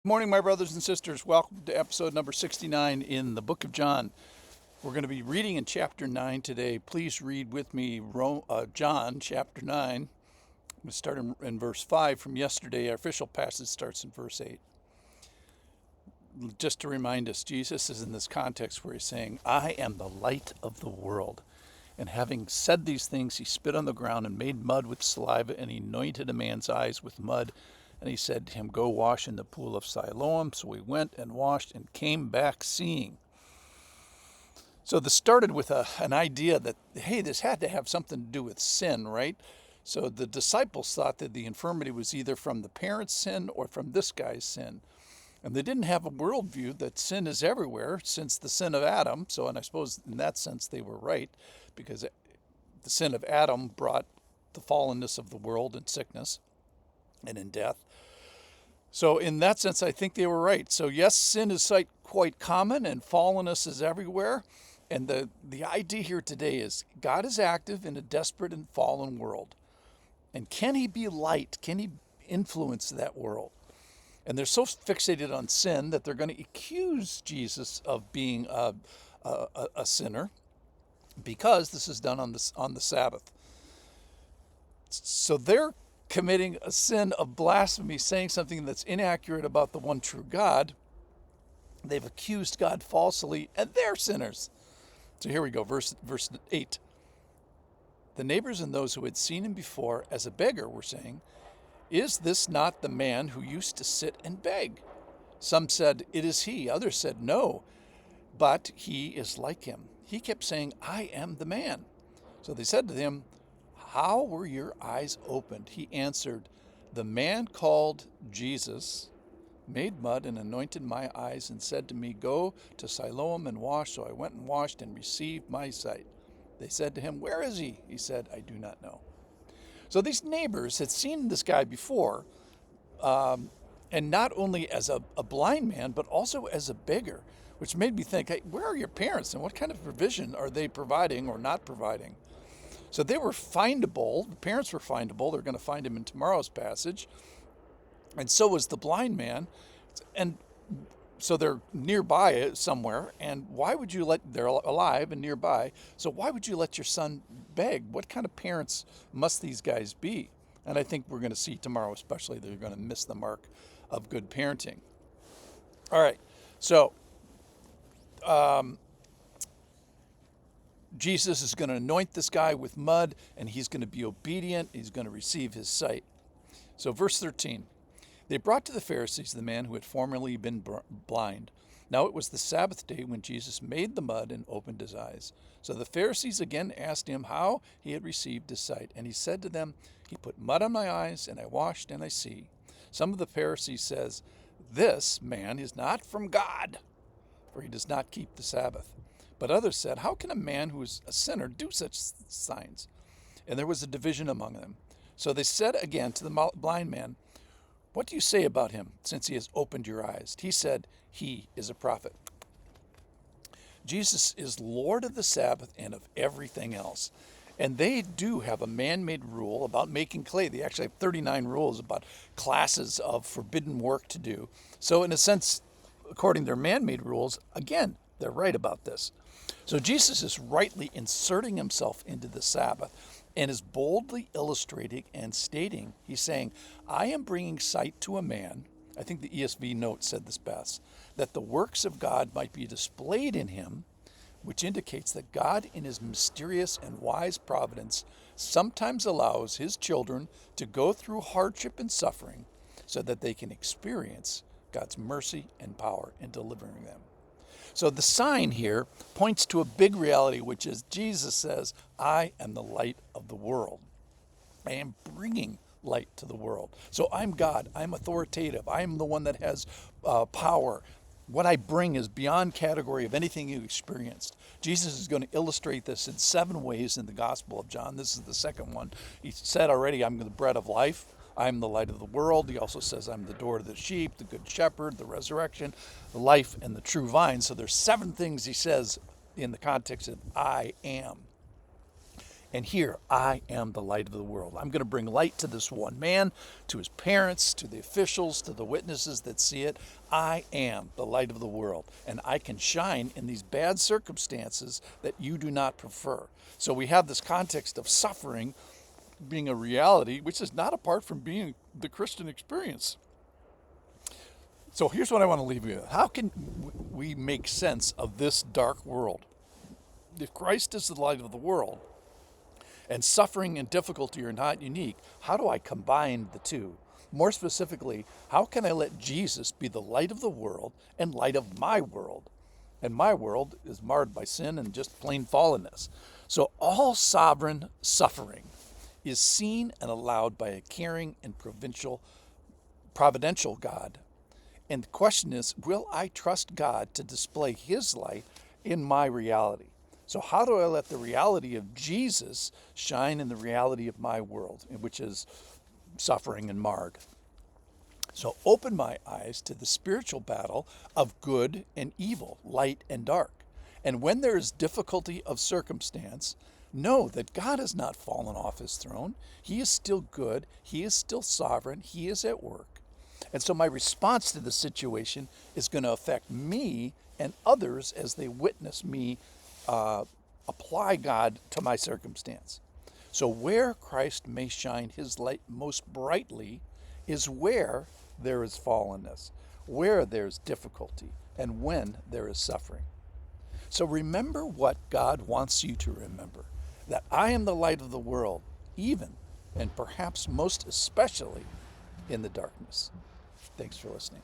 Good morning, my brothers and sisters. Welcome to episode number 69 in the book of John. We're going to be reading in chapter 9 today. Please read with me John chapter 9. We start in verse 5 from yesterday. Our official passage starts in verse 8. Just to remind us, Jesus is in this context where he's saying, I am the light of the world. And having said these things, he spit on the ground and made mud with saliva, and he anointed a man's eyes with mud. And he said to him, Go wash in the pool of Siloam. So he went and washed and came back seeing. So this started with an idea that, hey, this had to have something to do with sin, right? So the disciples thought that the infirmity was either from the parents' sin or from this guy's sin. And they didn't have a worldview that sin is everywhere since the sin of Adam. So, and I suppose in that sense they were right, because the sin of Adam brought the fallenness of the world and sickness and in death. So in that sense, I think they were right. So yes, sin is quite common and fallenness is everywhere. And the idea here today is God is active in a desperate and fallen world. And can he be light? Can he influence that world? And they're so fixated on sin that they're going to accuse Jesus of being a sinner because this is done on the Sabbath. So they're committing a sin of blasphemy, saying something that's inaccurate about the one true God. They've accused God falsely, and they're sinners. So here we go, verse 8. The neighbors and those who had seen him before as a beggar were saying, Is this not the man who used to sit and beg? Some said, It is he. Others said, No, but he is like him. He kept saying, I am the man. So they said to him, How were your eyes opened? He answered, The man called Jesus made mud and anointed my eyes and said to me, Go to Siloam and wash. So I went and washed and received my sight. They said to him, Where is he? He said, I do not know. So these neighbors had seen this guy before, and not only as a blind man, but also as a beggar, which made me think, hey, where are your parents and what kind of provision are they providing or not providing? So they were findable. The parents were findable. They're going to find him in tomorrow's passage. And so was the blind man. And so they're nearby somewhere. And why would you they're alive and nearby. So why would you let your son beg? What kind of parents must these guys be? And I think we're going to see tomorrow, especially, they're going to miss the mark of good parenting. All right. So Jesus is going to anoint this guy with mud, and he's going to be obedient. He's going to receive his sight. So verse 13, they brought to the Pharisees the man who had formerly been blind. Now it was the Sabbath day when Jesus made the mud and opened his eyes. So the Pharisees again asked him how he had received his sight. And he said to them, He put mud on my eyes, and I washed, and I see. Some of the Pharisees says, This man is not from God, for he does not keep the Sabbath. But others said, How can a man who is a sinner do such signs? And there was a division among them. So they said again to the blind man, What do you say about him, since he has opened your eyes? He said, He is a prophet. Jesus is Lord of the Sabbath and of everything else. And they do have a man-made rule about making clay. They actually have 39 rules about classes of forbidden work to do. So in a sense, according to their man-made rules, again, they're right about this. So Jesus is rightly inserting himself into the Sabbath and is boldly illustrating and stating, he's saying, I am bringing sight to a man, I think the ESV note said this best, that the works of God might be displayed in him, which indicates that God in his mysterious and wise providence sometimes allows his children to go through hardship and suffering so that they can experience God's mercy and power in delivering them. So the sign here points to a big reality, which is Jesus says, I am the light of the world. I am bringing light to the world. So I'm God. I'm authoritative. I'm the one that has power. What I bring is beyond category of anything you experienced. Jesus is going to illustrate this in 7 ways in the Gospel of John. This is the second one. He said already, I'm the bread of life. I'm the light of the world. He also says, I'm the door to the sheep, the good shepherd, the resurrection, the life, and the true vine. So there's 7 things he says in the context of I am. And here, I am the light of the world. I'm going to bring light to this one man, to his parents, to the officials, to the witnesses that see it. I am the light of the world, and I can shine in these bad circumstances that you do not prefer. So we have this context of suffering being a reality, which is not apart from being the Christian experience. So here's what I want to leave you with. How can we make sense of this dark world? If Christ is the light of the world, and suffering and difficulty are not unique, how do I combine the two? More specifically, how can I let Jesus be the light of the world and light of my world? And my world is marred by sin and just plain fallenness. So all sovereign suffering is seen and allowed by a caring and providential God. And the question is, will I trust God to display his light in my reality? So how do I let the reality of Jesus shine in the reality of my world, which is suffering and marred? So open my eyes to the spiritual battle of good and evil, light and dark. And when there is difficulty of circumstance, know that God has not fallen off his throne. He is still good. He is still sovereign. He is at work. And so my response to the situation is going to affect me and others as they witness me apply God to my circumstance. So where Christ may shine his light most brightly is where there is fallenness, where there's difficulty, and when there is suffering. So remember what God wants you to remember, that I am the light of the world, even and perhaps most especially in the darkness. Thanks for listening.